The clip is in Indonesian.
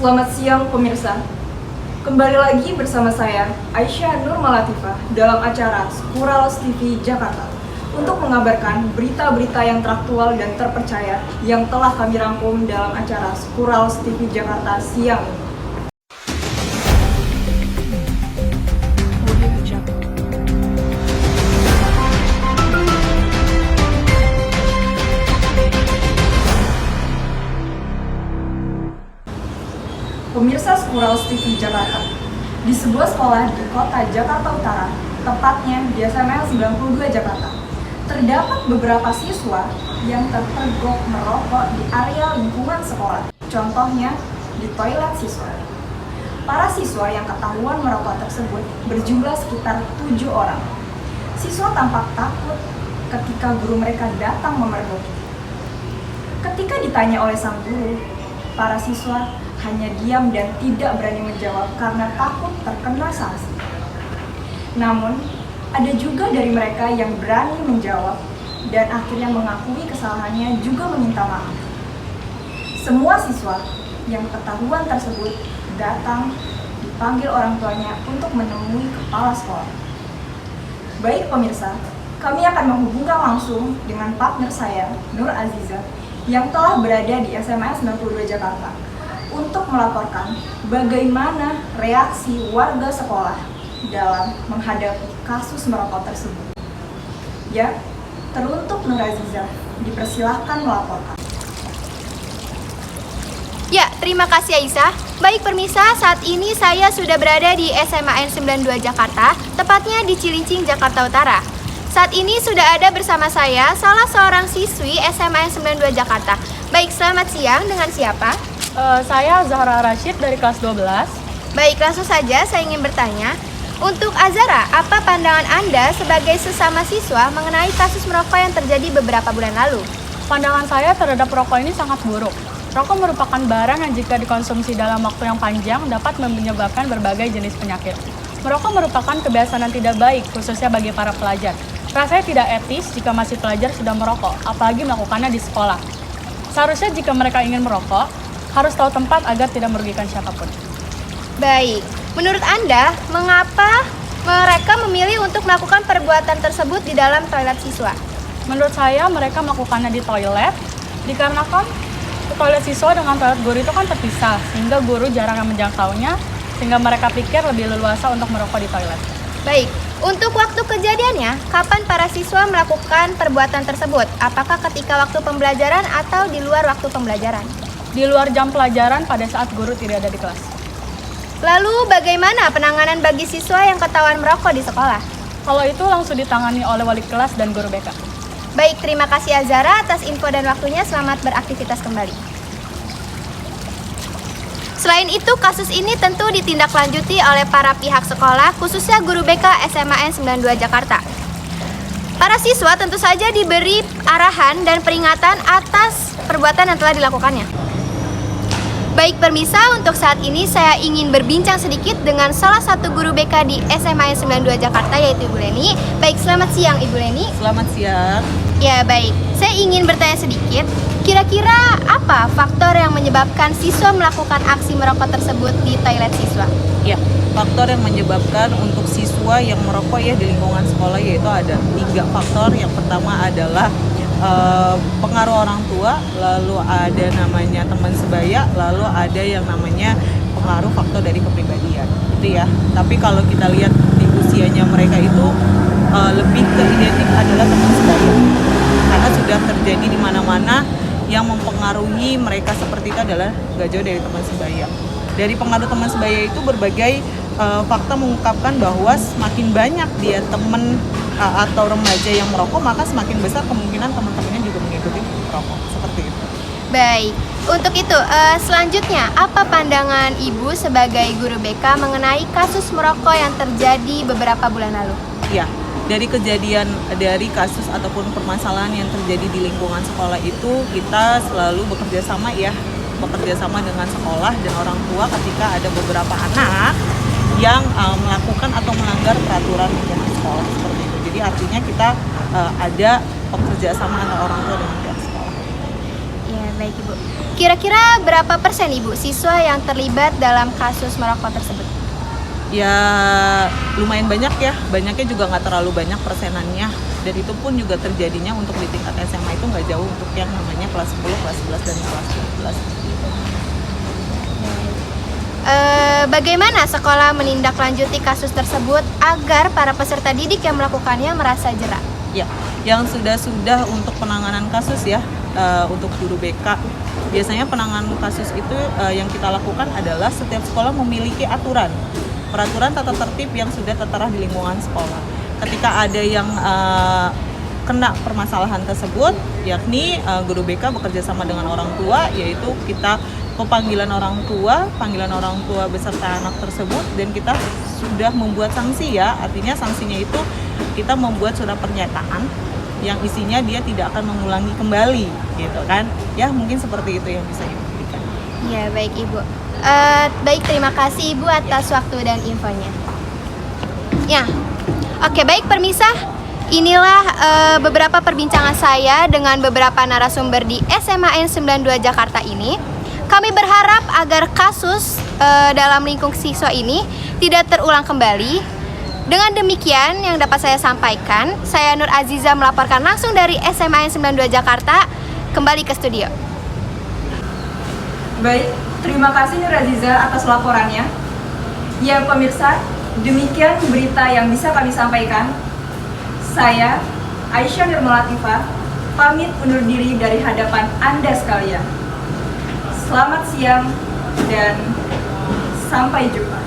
Selamat siang pemirsa. Kembali lagi bersama saya Aisyah Nur Malatifah dalam acara Skuralos TV Jakarta untuk mengabarkan berita-berita yang teraktual dan terpercaya yang telah kami rangkum dalam acara Skuralos TV Jakarta siang ini. Pemirsa Skuralos TV Jakarta, di sebuah sekolah di kota Jakarta Utara, tepatnya di SML 92 Jakarta, terdapat beberapa siswa yang terpergok merokok di area lingkungan sekolah. Contohnya, di toilet siswa. Para siswa yang ketahuan merokok tersebut berjumlah sekitar 7 orang. Siswa tampak takut ketika guru mereka datang memergoki. Ketika ditanya oleh sang guru, para siswa hanya diam dan tidak berani menjawab karena takut terkena sanksi. Namun, ada juga dari mereka yang berani menjawab dan akhirnya mengakui kesalahannya juga meminta maaf. Semua siswa yang ketahuan tersebut datang dipanggil orang tuanya untuk menemui kepala sekolah. Baik pemirsa, kami akan menghubungkan langsung dengan partner saya, Nur Aziza, yang telah berada di SML 92 Jakarta untuk melaporkan bagaimana reaksi warga sekolah dalam menghadapi kasus merokok tersebut. Ya, teruntuk Nur Aziza, dipersilahkan melaporkan. Ya, terima kasih Aisyah. Baik pemirsa, saat ini saya sudah berada di SMAN 92 Jakarta, tepatnya di Cilincing, Jakarta Utara. Saat ini sudah ada bersama saya salah seorang siswi SMAN 92 Jakarta. Baik, selamat siang, dengan siapa? Saya Zahra Rashid dari kelas 12. Baik, langsung saja saya ingin bertanya. Untuk Azara, apa pandangan Anda sebagai sesama siswa mengenai kasus merokok yang terjadi beberapa bulan lalu? Pandangan saya terhadap rokok ini sangat buruk. Rokok merupakan barang yang jika dikonsumsi dalam waktu yang panjang dapat menyebabkan berbagai jenis penyakit. Merokok merupakan kebiasaan yang tidak baik, khususnya bagi para pelajar. Rasanya tidak etis jika masih pelajar sudah merokok, apalagi melakukannya di sekolah. Seharusnya jika mereka ingin merokok, harus tahu tempat agar tidak merugikan siapapun. Baik, menurut Anda, mengapa mereka memilih untuk melakukan perbuatan tersebut di dalam toilet siswa? Menurut saya, mereka melakukannya di toilet dikarenakan toilet siswa dengan toilet guru itu kan terpisah, sehingga guru jarang yang menjangkaunya, sehingga mereka pikir lebih leluasa untuk merokok di toilet. Baik, untuk waktu kejadiannya, kapan para siswa melakukan perbuatan tersebut? Apakah ketika waktu pembelajaran atau di luar waktu pembelajaran? Di luar jam pelajaran pada saat guru tidak ada di kelas. Lalu bagaimana penanganan bagi siswa yang ketahuan merokok di sekolah? Kalau itu langsung ditangani oleh wali kelas dan guru BK. Baik, terima kasih Azara atas info dan waktunya. Selamat beraktivitas kembali. Selain itu, kasus ini tentu ditindaklanjuti oleh para pihak sekolah, khususnya guru BK SMAN 92 Jakarta. Para siswa tentu saja diberi arahan dan peringatan atas perbuatan yang telah dilakukannya. Baik pemirsa, untuk saat ini saya ingin berbincang sedikit dengan salah satu guru BK di SMAN 92 Jakarta, yaitu Ibu Leni. Baik, selamat siang Ibu Leni. Selamat siang. Ya baik, saya ingin bertanya sedikit. Kira-kira apa faktor yang menyebabkan siswa melakukan aksi merokok tersebut di toilet siswa? Ya, faktor yang menyebabkan untuk siswa yang merokok ya di lingkungan sekolah yaitu ada 3 faktor. Yang pertama adalah pengaruh orang tua, lalu ada namanya teman sebaya, lalu ada yang namanya pengaruh faktor dari kepribadian, gitu ya. Tapi kalau kita lihat di usianya mereka itu lebih ke identik adalah teman sebaya, karena sudah terjadi di mana-mana yang mempengaruhi mereka seperti itu adalah gak jauh dari teman sebaya. Dari pengaruh teman sebaya itu berbagai fakta mengungkapkan bahwa semakin banyak dia teman atau remaja yang merokok, maka semakin besar kemungkinan teman-temannya juga mengikuti merokok, seperti itu. Baik, untuk itu selanjutnya apa pandangan Ibu sebagai guru BK mengenai kasus merokok yang terjadi beberapa bulan lalu? Ya, dari kejadian, dari kasus ataupun permasalahan yang terjadi di lingkungan sekolah itu kita selalu bekerja sama dengan sekolah dan orang tua ketika ada beberapa anak yang melakukan atau melanggar peraturan lingkungan sekolah seperti itu. Jadi artinya kita ada pekerja sama antara orang tua dengan pihak sekolah. Ya, baik Ibu. Kira-kira berapa persen Ibu siswa yang terlibat dalam kasus merokok tersebut? Ya lumayan banyak ya, banyaknya juga nggak terlalu banyak persenannya. Dan itu pun juga terjadinya untuk di tingkat SMA itu nggak jauh untuk yang namanya kelas 10, kelas 11, dan kelas 12. Bagaimana sekolah menindaklanjuti kasus tersebut agar para peserta didik yang melakukannya merasa jera? Ya, yang sudah untuk penanganan kasus ya, untuk guru BK. Biasanya penanganan kasus itu yang kita lakukan adalah setiap sekolah memiliki peraturan tata tertib yang sudah tertera di lingkungan sekolah. Ketika ada yang kena permasalahan tersebut, yakni guru BK bekerja sama dengan orang tua, yaitu kita panggilan orang tua beserta anak tersebut, dan kita sudah membuat sanksi ya, artinya sanksinya itu kita membuat surat pernyataan yang isinya dia tidak akan mengulangi kembali, gitu kan? Ya mungkin seperti itu yang bisa Ibu berikan. Ya, baik Ibu. Baik, terima kasih Ibu atas waktu dan infonya. Ya, oke baik permisah. Inilah beberapa perbincangan saya dengan beberapa narasumber di SMAN 92 Jakarta ini. Kami berharap agar kasus dalam lingkup siswa ini tidak terulang kembali. Dengan demikian yang dapat saya sampaikan, saya Nur Aziza melaporkan langsung dari SMAN 92 Jakarta, kembali ke studio. Baik, terima kasih Nur Aziza atas laporannya. Ya pemirsa, demikian berita yang bisa kami sampaikan. Saya, Aisyah Nurmul Latifah, pamit undur diri dari hadapan Anda sekalian. Selamat siang dan sampai jumpa.